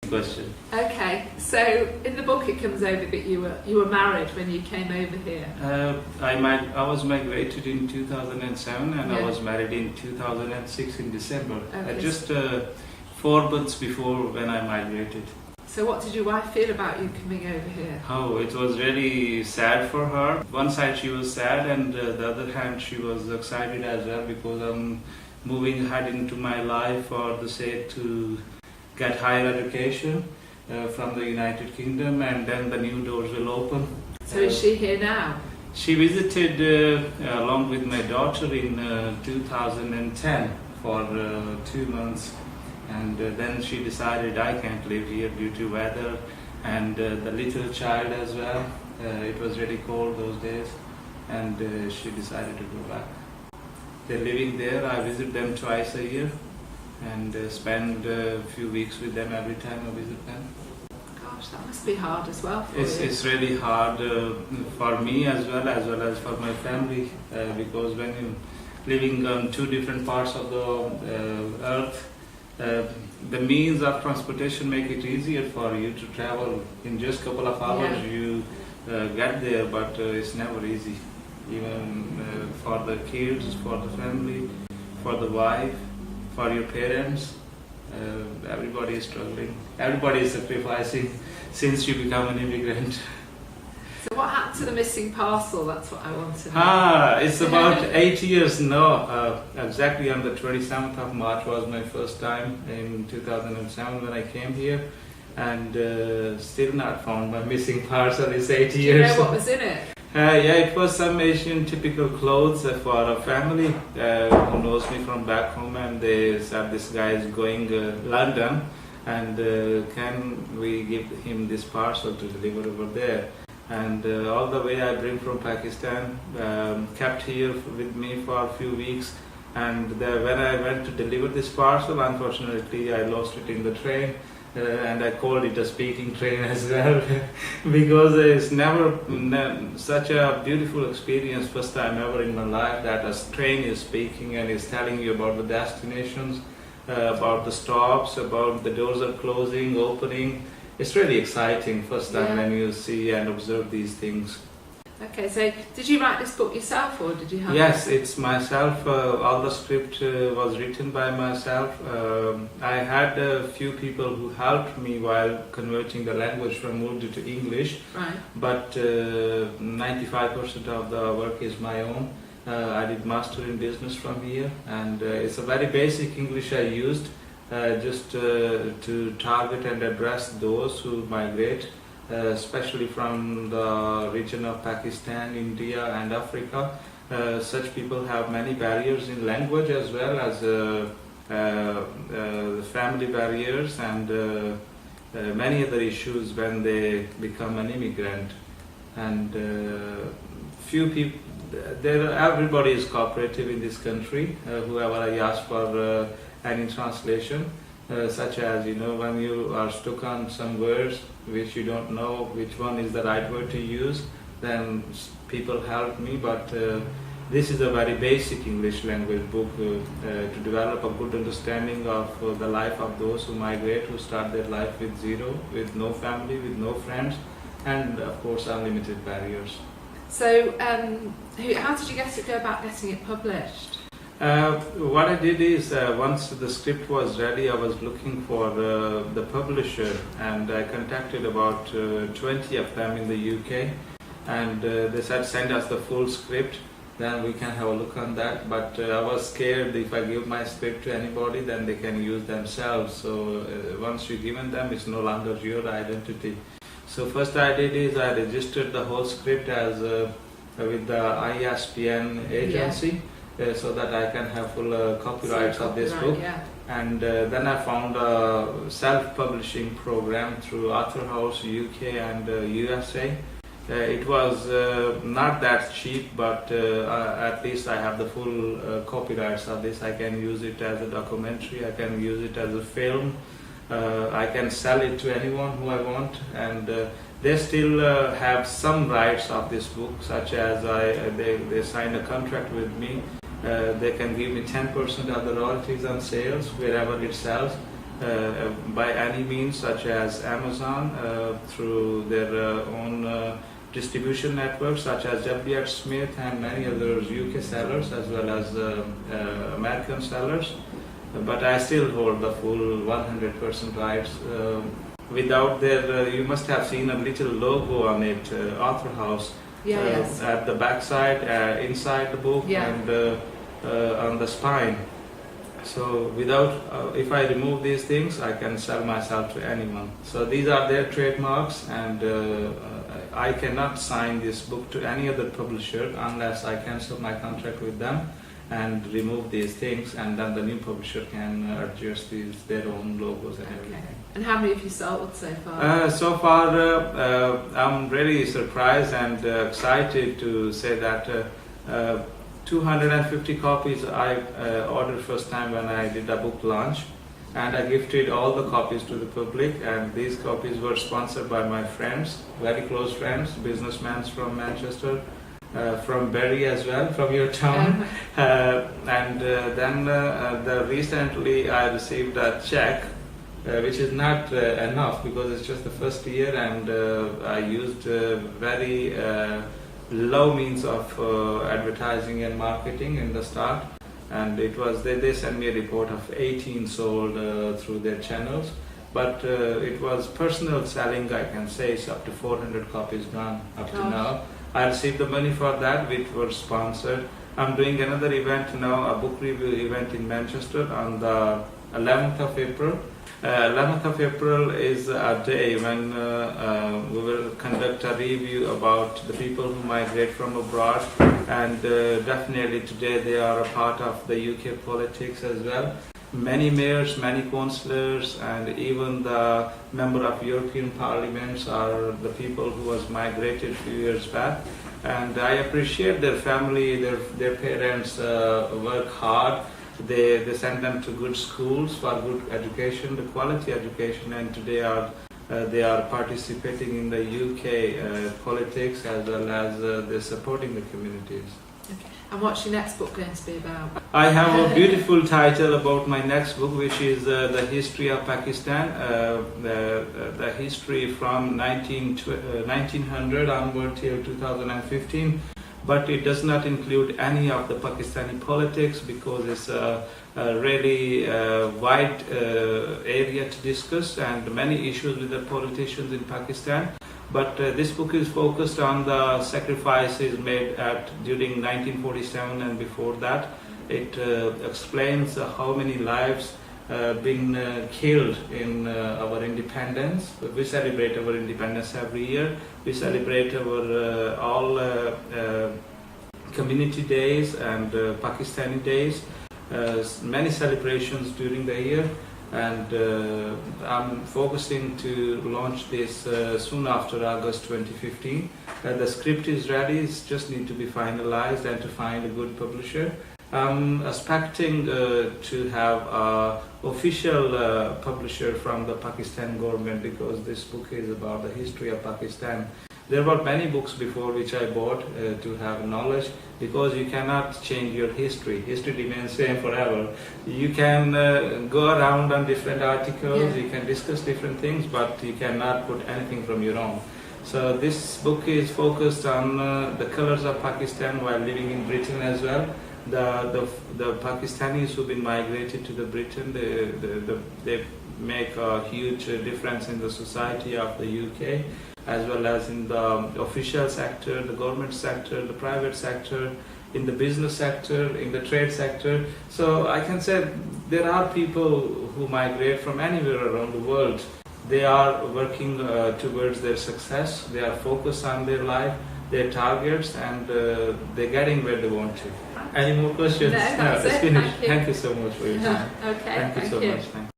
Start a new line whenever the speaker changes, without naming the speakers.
question.
Okay, so in the book it comes over that you were married when you came over here.
I was migrated in 2007 and
Yeah.
I was married in 2006 in December.
Okay.
Just 4 months before when I migrated.
So what did your wife feel about you coming over here?
Oh, it was really sad for her. One side she was sad and the other hand she was excited as well because I'm moving ahead into my life for the sake to get higher education from the United Kingdom, and then the new doors will open.
So is she here now?
She visited along with my daughter in 2010 for 2 months, and then she decided I can't live here due to weather and the little child as well. It was really cold those days, and she decided to go back. They're living there. I visit them twice a year and spend a few weeks with them every time I visit them.
Gosh, that must be hard as well for you.
It's really hard for me as well as for my family because when you're living on two different parts of the earth, the means of transportation make it easier for you to travel. In just a couple of hours you get there, but it's never easy. Even for the kids, for the family, for the wife, for your parents, everybody is struggling. Everybody is sacrificing since you become an immigrant.
So what happened to the missing parcel? That's what I want to know.
It's about 8 years now. Exactly on the 27th of March was my first time in 2007 when I came here, and still not found my missing parcel. It's 8 years.
Do you know what was in it?
It was some Asian typical clothes for a family who knows me from back home, and they said this guy is going London, and can we give him this parcel to deliver over there? And all the way I bring from Pakistan, kept here with me for a few weeks, and when I went to deliver this parcel, unfortunately I lost it in the train. And I called it a speaking train as well because it's never such a beautiful experience, first time ever in my life, that a train is speaking and is telling you about the destinations, about the stops, about the doors are closing, opening. It's really exciting first time when you see and observe these things.
Okay, so did you write this book yourself or did you have
Yes, it's myself. All the script was written by myself. I had a few people who helped me while converting the language from Urdu to English.
Right.
But 95% of the work is my own. I did master in business from here, and it's a very basic English I used just to target and address those who migrate. Especially from the region of Pakistan, India and Africa. Such people have many barriers in language as well as family barriers and many other issues when they become an immigrant. And few people, everybody is cooperative in this country. Whoever I ask for any translation, such as, when you are stuck on some words which you don't know which one is the right word to use, then people help me. But this is a very basic English language book to develop a good understanding of the life of those who migrate, who start their life with zero, with no family, with no friends, and of course unlimited barriers.
So how did you go about getting it published?
What I did is, once the script was ready, I was looking for the publisher, and I contacted about 20 of them in the UK, and they said send us the full script, then we can have a look on that. But I was scared if I give my script to anybody, then they can use themselves. So once you've given them, it's no longer your identity. So first I did is I registered the whole script as with the ISBN agency. So that I can have full copyrights of this book.
Yeah.
And then I found a self-publishing program through Author House UK and USA. It was not that cheap, but at least I have the full copyrights of this. I can use it as a documentary, I can use it as a film, I can sell it to anyone who I want, and they still have some rights of this book, such as they signed a contract with me. They can give me 10% of the royalties on sales wherever it sells, by any means, such as Amazon, through their own distribution networks, such as W.H. Smith and many other UK sellers, as well as American sellers. But I still hold the full 100% rights. Without their, you must have seen a little logo on it, Author House,
yes.
at the backside, inside the book, and on the spine. So without, if I remove these things, I can sell myself to anyone. So these are their trademarks, and I cannot sign this book to any other publisher unless I cancel my contract with them and remove these things, and then the new publisher can adjust their own logos and everything.
And how many have you sold so far?
So far, I'm really surprised and excited to say that 250 copies I ordered first time when I did a book launch, and I gifted all the copies to the public, and these copies were sponsored by my friends, very close friends, businessmen from Manchester, from Bury as well, from your town. And then recently I received a check, which is not enough because it's just the first year, and I used very low means of advertising and marketing in the start, and it was they sent me a report of 18 sold through their channels, but it was personal selling. I can say it's up to 400 copies gone up to now. I received the money for that, which was sponsored. I'm doing another event now, a book review event in Manchester on the 11th of April. 11th of April is a day when we will conduct a review about the people who migrate from abroad, and definitely today they are a part of the UK politics as well. Many mayors, many councillors, and even the member of European Parliaments are the people who was migrated a few years back. And I appreciate their family, their parents work hard. They send them to good schools for good education, the quality education, and today they are participating in the UK politics, as well as they're supporting the communities.
Okay. And what's your next book going to be about? I
have a beautiful title about my next book, which is the history of Pakistan, the history from 1900 onward till 2015. But it does not include any of the Pakistani politics because it's a really wide area to discuss, and many issues with the politicians in Pakistan. But this book is focused on the sacrifices made during 1947 and before that. It explains how many lives been killed in our independence. We celebrate our independence every year. We celebrate our all community days and Pakistani days, many celebrations during the year, and I'm focusing to launch this soon after August 2015. The script is ready, it just need to be finalized and to find a good publisher. I'm expecting to have an official publisher from the Pakistan government, because this book is about the history of Pakistan. There were many books before which I bought to have knowledge, because you cannot change your history. History remains same forever. You can go around on different articles, you can discuss different things, but you cannot put anything from your own. So this book is focused on the colors of Pakistan while living in Britain as well. The Pakistanis who've been migrated to the Britain, they make a huge difference in the society of the UK, as well as in the official sector, the government sector, the private sector, in the business sector, in the trade sector. So I can say there are people who migrate from anywhere around the world. They are working towards their success. They are focused on their life, their targets, and they're getting where they want to. Any more questions?
No, that's
it's
it.
finished. Thank you so much for your time.
Okay,
Thank you so much. Thank you.